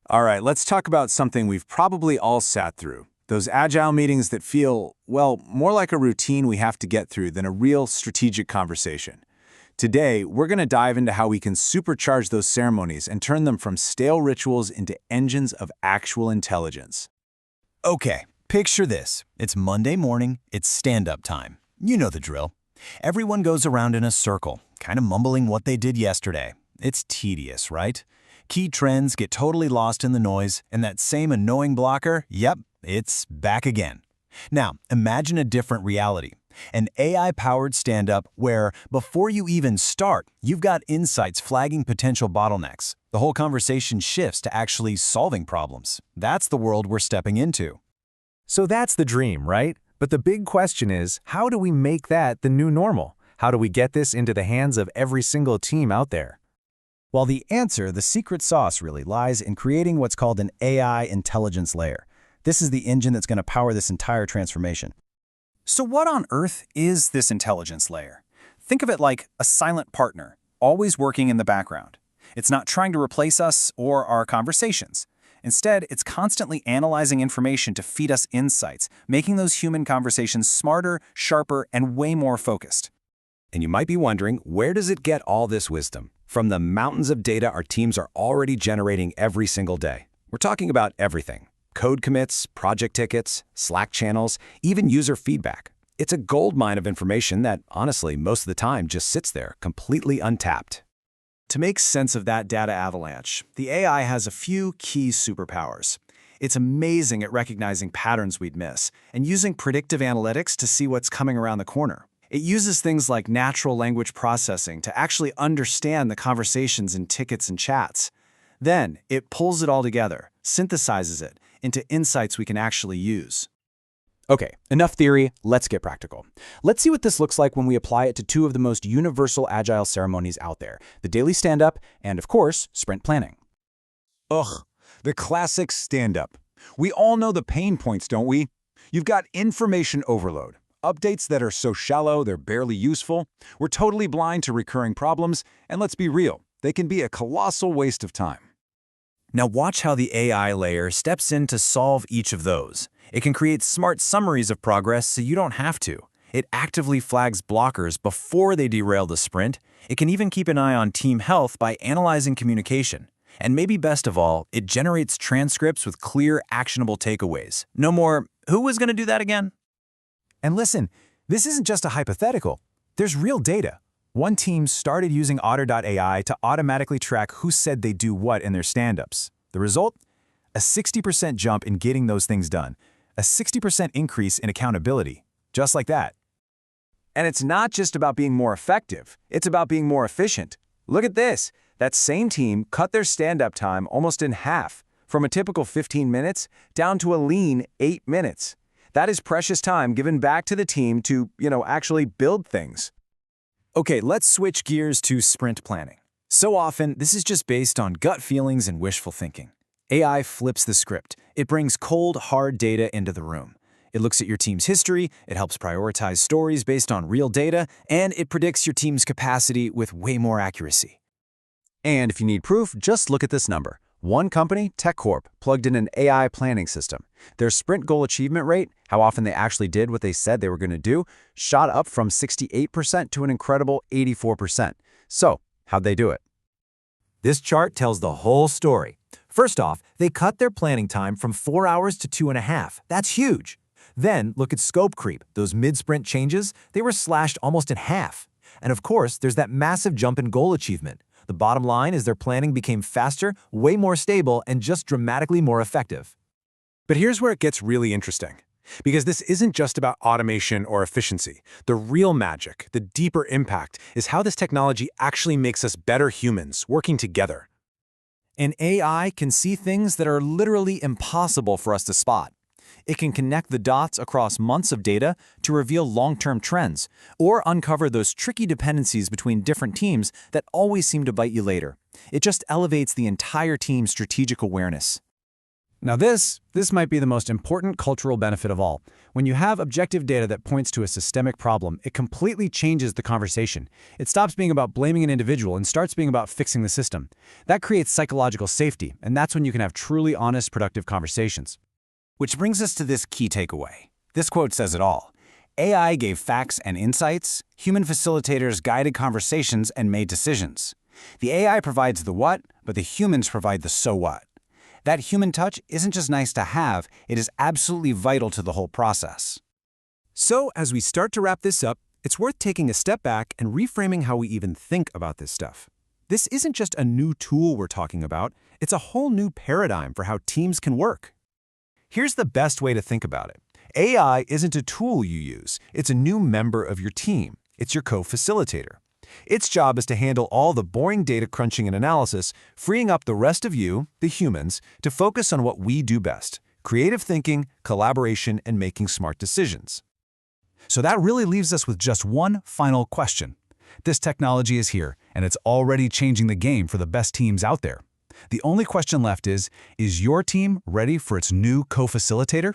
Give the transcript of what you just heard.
All right, let's talk about something we've probably all sat through. Those agile meetings that feel, well, more like a routine we have to get through than a real strategic conversation. Today, we're going to dive into how we can supercharge those ceremonies and turn them from stale rituals into engines of actual intelligence. Okay, picture this. It's Monday morning, it's stand-up time. You know the drill. Everyone goes around in a circle, kind of mumbling what they did yesterday. It's tedious, right? Key trends get totally lost in the noise, and that same annoying blocker, yep, it's back again. Now, imagine a different reality. An AI-powered stand-up where, before you even start, you've got insights flagging potential bottlenecks. The whole conversation shifts to actually solving problems. That's the world we're stepping into. So that's the dream, right? But the big question is, how do we make that the new normal? How do we get this into the hands of every single team out there? Well, the secret sauce really lies in creating what's called an AI intelligence layer. This is the engine that's going to power this entire transformation. So what on earth is this intelligence layer? Think of it like a silent partner, always working in the background. It's not trying to replace us or our conversations. Instead, it's constantly analyzing information to feed us insights, making those human conversations smarter, sharper, and way more focused. And you might be wondering, where does it get all this wisdom? From the mountains of data our teams are already generating every single day. We're talking about everything. Code commits, project tickets, Slack channels, even user feedback. It's a goldmine of information that, honestly, most of the time just sits there, completely untapped. To make sense of that data avalanche, the AI has a few key superpowers. It's amazing at recognizing patterns we'd miss and using predictive analytics to see what's coming around the corner. It uses things like natural language processing to actually understand the conversations in tickets and chats. Then, it pulls it all together, synthesizes it into insights we can actually use. Okay, enough theory, let's get practical. Let's see what this looks like when we apply it to two of the most universal agile ceremonies out there, the daily stand-up and, of course, sprint planning. Ugh, the classic stand-up. We all know the pain points, don't we? You've got information overload, updates that are so shallow they're barely useful. We're totally blind to recurring problems, and let's be real, they can be a colossal waste of time. Now watch how the AI layer steps in to solve each of those. It can create smart summaries of progress so you don't have to. It actively flags blockers before they derail the sprint. It can even keep an eye on team health by analyzing communication. And maybe best of all, it generates transcripts with clear, actionable takeaways. No more, who was going to do that again? And listen, this isn't just a hypothetical. There's real data. One team started using Otter.ai to automatically track who said they do what in their stand-ups. The result? A 60% jump in getting those things done. A 60% increase in accountability. Just like that. And it's not just about being more effective, it's about being more efficient. Look at this. That same team cut their stand-up time almost in half, from a typical 15 minutes down to a lean 8 minutes. That is precious time given back to the team to, actually build things. Okay, let's switch gears to sprint planning. So often, this is just based on gut feelings and wishful thinking. AI flips the script. It brings cold, hard data into the room. It looks at your team's history, it helps prioritize stories based on real data, and it predicts your team's capacity with way more accuracy. And if you need proof, just look at this number. One company, TechCorp, plugged in an AI planning system. Their sprint goal achievement rate, how often they actually did what they said they were going to do, shot up from 68% to an incredible 84%. So, how'd they do it? This chart tells the whole story. First off, they cut their planning time from 4 hours to 2.5. That's huge. Then, look at scope creep. Those mid-sprint changes, they were slashed almost in half. And of course, there's that massive jump in goal achievement. The bottom line is their planning became faster, way more stable, and just dramatically more effective. But here's where it gets really interesting. Because this isn't just about automation or efficiency. The real magic, the deeper impact, is how this technology actually makes us better humans working together. An AI can see things that are literally impossible for us to spot. It can connect the dots across months of data to reveal long-term trends, or uncover those tricky dependencies between different teams that always seem to bite you later. It just elevates the entire team's strategic awareness. Now this might be the most important cultural benefit of all. When you have objective data that points to a systemic problem, it completely changes the conversation. It stops being about blaming an individual and starts being about fixing the system. That creates psychological safety, and that's when you can have truly honest, productive conversations. Which brings us to this key takeaway. This quote says it all. AI gave facts and insights, human facilitators guided conversations and made decisions. The AI provides the what, but the humans provide the so what. That human touch isn't just nice to have, it is absolutely vital to the whole process. So, as we start to wrap this up, it's worth taking a step back and reframing how we even think about this stuff. This isn't just a new tool we're talking about, it's a whole new paradigm for how teams can work. Here's the best way to think about it. AI isn't a tool you use, it's a new member of your team. It's your co-facilitator. Its job is to handle all the boring data crunching and analysis, freeing up the rest of you, the humans, to focus on what we do best: creative thinking, collaboration, and making smart decisions. So that really leaves us with just one final question. This technology is here, and it's already changing the game for the best teams out there. The only question left is your team ready for its new co-facilitator?